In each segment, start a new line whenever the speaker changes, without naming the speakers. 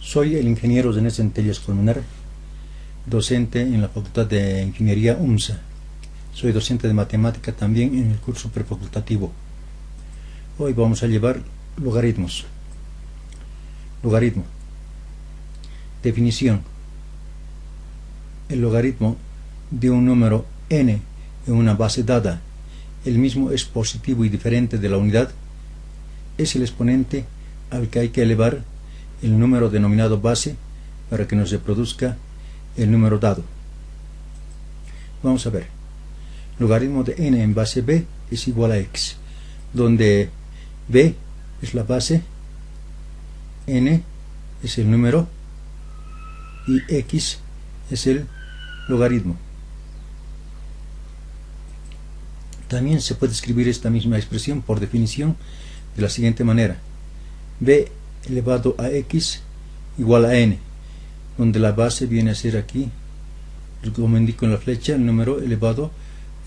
Soy el ingeniero Zenés Centellas Colmenar, docente en la Facultad de Ingeniería UMSA. Soy docente de matemática también en el curso prefacultativo. Hoy vamos a llevar logaritmos. Logaritmo. Definición. El logaritmo de un número n en una base dada, el mismo es positivo y diferente de la unidad, es el exponente al que hay que elevar el número denominado base para que nos reproduzca el número dado. Vamos a ver. Logaritmo de n en base b es igual a x, donde b es la base, n es el número y x es el logaritmo. También se puede escribir esta misma expresión por definición de la siguiente manera: b elevado a x igual a n, donde la base viene a ser aquí, como indico en la flecha, el número elevado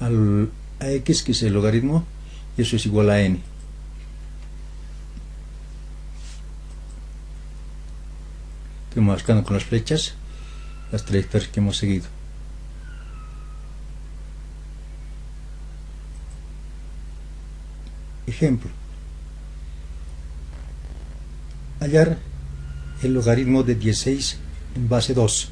a x, que es el logaritmo, y eso es igual a n. Estoy marcando con las flechas las trayectorias que hemos seguido. Ejemplo: hallar el logaritmo de 16 en base 2.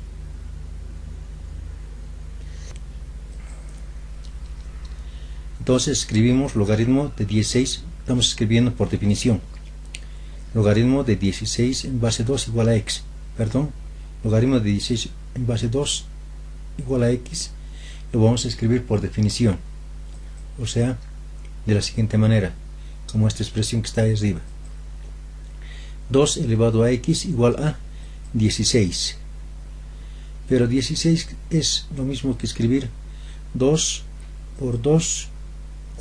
Entonces escribimos logaritmo de 16, estamos escribiendo por definición. Logaritmo de 16 en base 2 igual a x. Logaritmo de 16 en base 2 igual a x, lo vamos a escribir por definición. O sea, de la siguiente manera, como esta expresión que está ahí arriba: 2 elevado a x igual a 16. Pero 16 es lo mismo que escribir 2 por 2,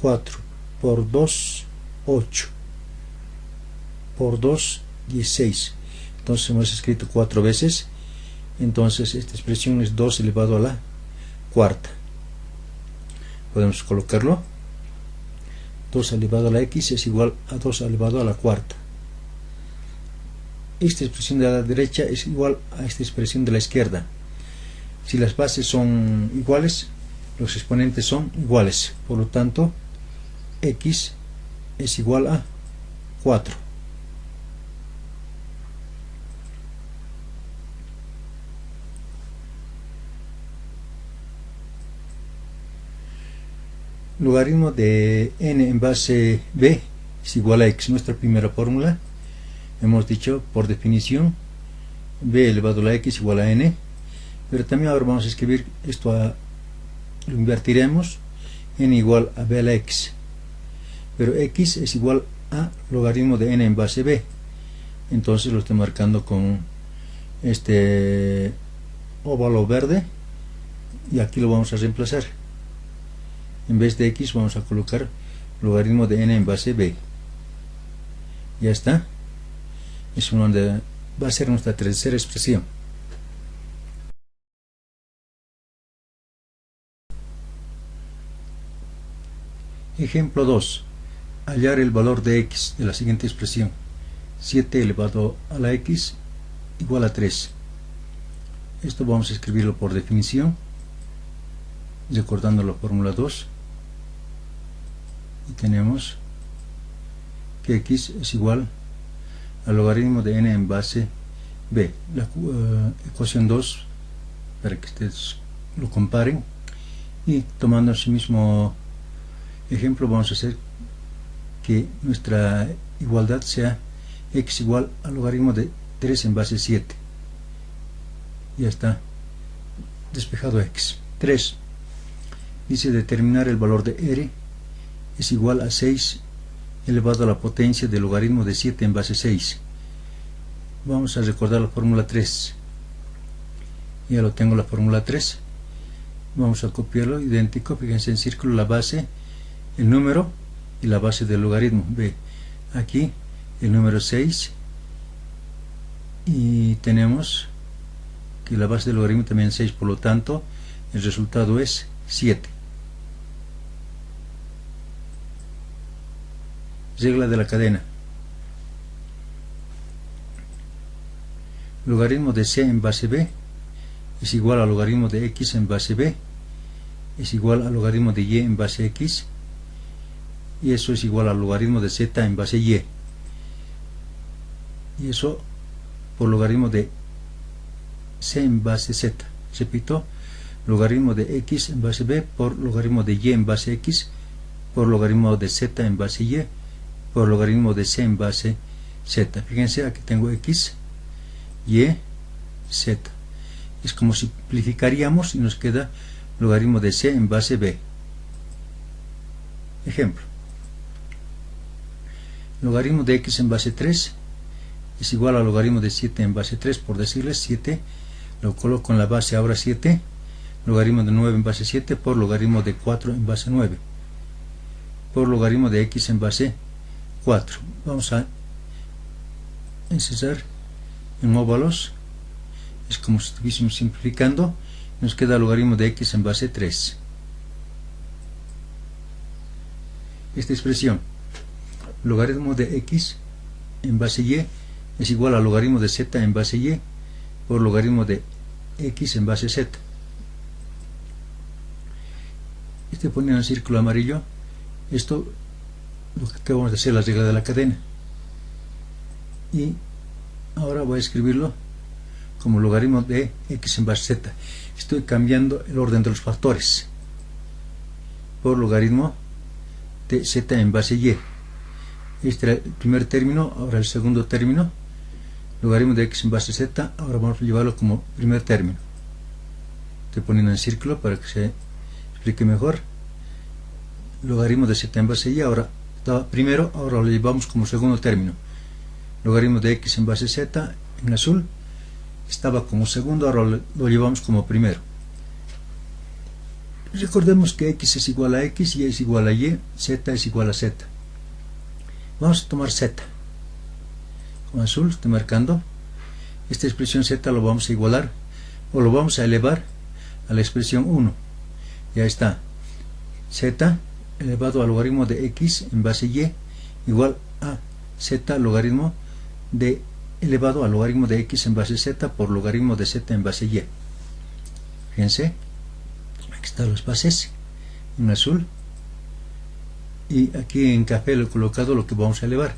4, por 2, 8, por 2, 16. Entonces hemos escrito 4 veces. Entonces esta expresión es 2 elevado a la cuarta. Podemos colocarlo: 2 elevado a la x es igual a 2 elevado a la cuarta. Esta expresión de la derecha es igual a esta expresión de la izquierda. Si las bases son iguales, los exponentes son iguales. Por lo tanto, x es igual a 4. Logaritmo de n en base b es igual a x. Nuestra primera fórmula, hemos dicho por definición, b elevado a la x igual a n, pero también ahora vamos a escribir esto, lo invertiremos, n igual a b a la x, pero x es igual a logaritmo de n en base b. Entonces lo estoy marcando con este óvalo verde y aquí lo vamos a reemplazar. En vez de x vamos a colocar logaritmo de n en base b. Ya está. Es donde va a ser nuestra tercera expresión. Ejemplo 2. Hallar el valor de x de la siguiente expresión: 7 elevado a la x igual a 3. Esto vamos a escribirlo por definición, recordando la fórmula 2. Y tenemos que x es igual al logaritmo de n en base b. La ecuación 2, para que ustedes lo comparen, y tomando ese mismo ejemplo vamos a hacer que nuestra igualdad sea x igual al logaritmo de 3 en base 7. Ya está despejado x. 3. Dice determinar el valor de r es igual a 6 elevado a la potencia del logaritmo de 7 en base 6. Vamos a recordar la fórmula 3. Ya lo tengo, la fórmula 3. Vamos a copiarlo, idéntico. Fíjense, en círculo la base, el número y la base del logaritmo. Ve, aquí el número 6 y tenemos que la base del logaritmo también es 6, por lo tanto el resultado es 7. Regla de la cadena. Logaritmo de c en base b es igual al logaritmo de x en base b, es igual al logaritmo de y en base x, y eso es igual al logaritmo de z en base y. Y eso por logaritmo de c en base z. Repito, logaritmo de x en base b por logaritmo de y en base x por logaritmo de z en base y por logaritmo de c en base z. Fíjense, aquí tengo x, y, z. Es como simplificaríamos y nos queda logaritmo de c en base b. Ejemplo. Logaritmo de x en base 3 es igual al logaritmo de 7 en base 3, por decirles 7, lo coloco en la base ahora 7, logaritmo de 9 en base 7 por logaritmo de 4 en base 9, por logaritmo de x en base 4. Vamos a insertar en óvalos, es como si estuviésemos simplificando, nos queda logaritmo de x en base 3. Esta expresión, logaritmo de x en base y es igual al logaritmo de z en base y por logaritmo de x en base z. Poniendo en círculo amarillo, esto lo que acabamos de hacer, la regla de la cadena. Y ahora voy a escribirlo como logaritmo de x en base z. Estoy cambiando el orden de los factores por logaritmo de z en base y. Este era el primer término, ahora el segundo término. Logaritmo de x en base z, ahora vamos a llevarlo como primer término. Estoy poniendo en círculo para que se explique mejor. Logaritmo de z en base y, ahora estaba primero, ahora lo llevamos como segundo término. Logaritmo de x en base z, en azul, estaba como segundo, ahora lo llevamos como primero. Recordemos que x es igual a x, y es igual a y, z es igual a z. Vamos a tomar z. Con azul estoy marcando. Esta expresión z lo vamos a igualar, o lo vamos a elevar a la expresión 1. Ya está. Z elevado al logaritmo de x en base y igual a z logaritmo de elevado al logaritmo de x en base z por logaritmo de z en base y. Fíjense, aquí están las bases en azul, y aquí en café lo he colocado lo que vamos a elevar.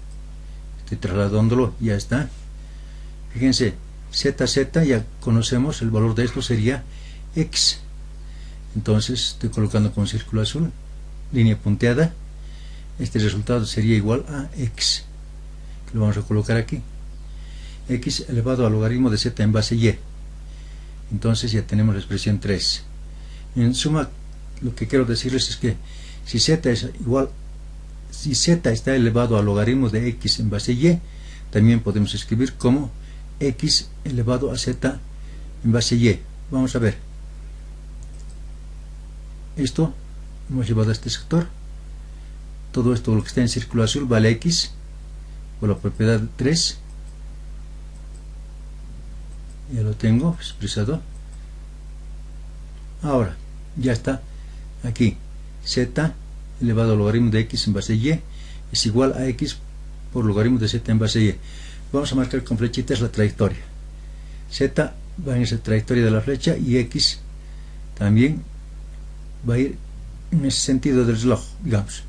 Estoy trasladándolo, ya está. Fíjense, z, ya conocemos, el valor de esto sería x. Entonces estoy colocando con círculo azul, línea punteada. Este resultado sería igual a x. Lo vamos a colocar aquí. X elevado al logaritmo de z en base y. Entonces ya tenemos la expresión 3. En suma, lo que quiero decirles es que si z es igual, si z está elevado al logaritmo de x en base y, también podemos escribir como x elevado a z en base y. Vamos a ver. Esto hemos llevado a este sector. Todo esto, lo que está en círculo azul, vale x por la propiedad de 3. Ya lo tengo expresado. Ahora ya está aquí. Z elevado al logaritmo de x en base y es igual a x por logaritmo de z en base y. Vamos a marcar con flechitas la trayectoria. Z va en esa trayectoria de la flecha, y x también va a ir en ese sentido del reloj, digamos.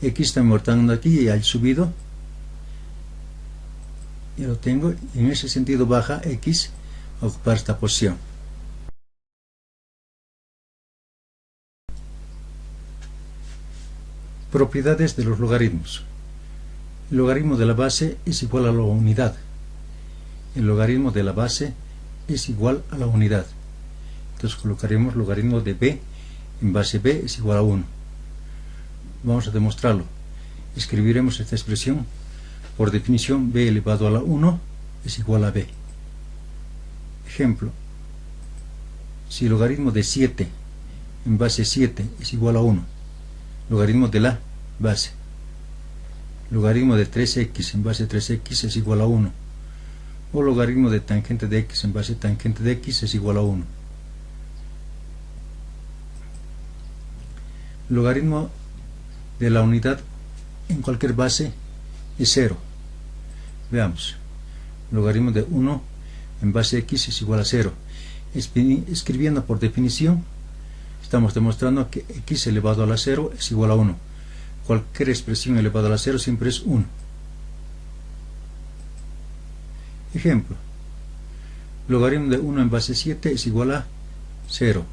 X está mortando aquí y ha subido. Ya lo tengo. Y en ese sentido baja x a ocupar esta posición. Propiedades de los logaritmos. El logaritmo de la base es igual a la unidad. El logaritmo de la base es igual a la unidad. Entonces colocaremos logaritmo de b en base b es igual a 1. Vamos a demostrarlo. Escribiremos esta expresión. Por definición, b elevado a la 1 es igual a b. Ejemplo. Si el logaritmo de 7 en base 7 es igual a 1, logaritmo de la base. Logaritmo de 3x en base 3x es igual a 1. O logaritmo de tangente de x en base tangente de x es igual a 1. Logaritmo de la unidad en cualquier base es 0. Veamos. Logaritmo de 1 en base x es igual a 0. Escribiendo por definición, estamos demostrando que x elevado a la 0 es igual a 1. Cualquier expresión elevada a la 0 siempre es 1. Ejemplo: logaritmo de 1 en base 7 es igual a 0.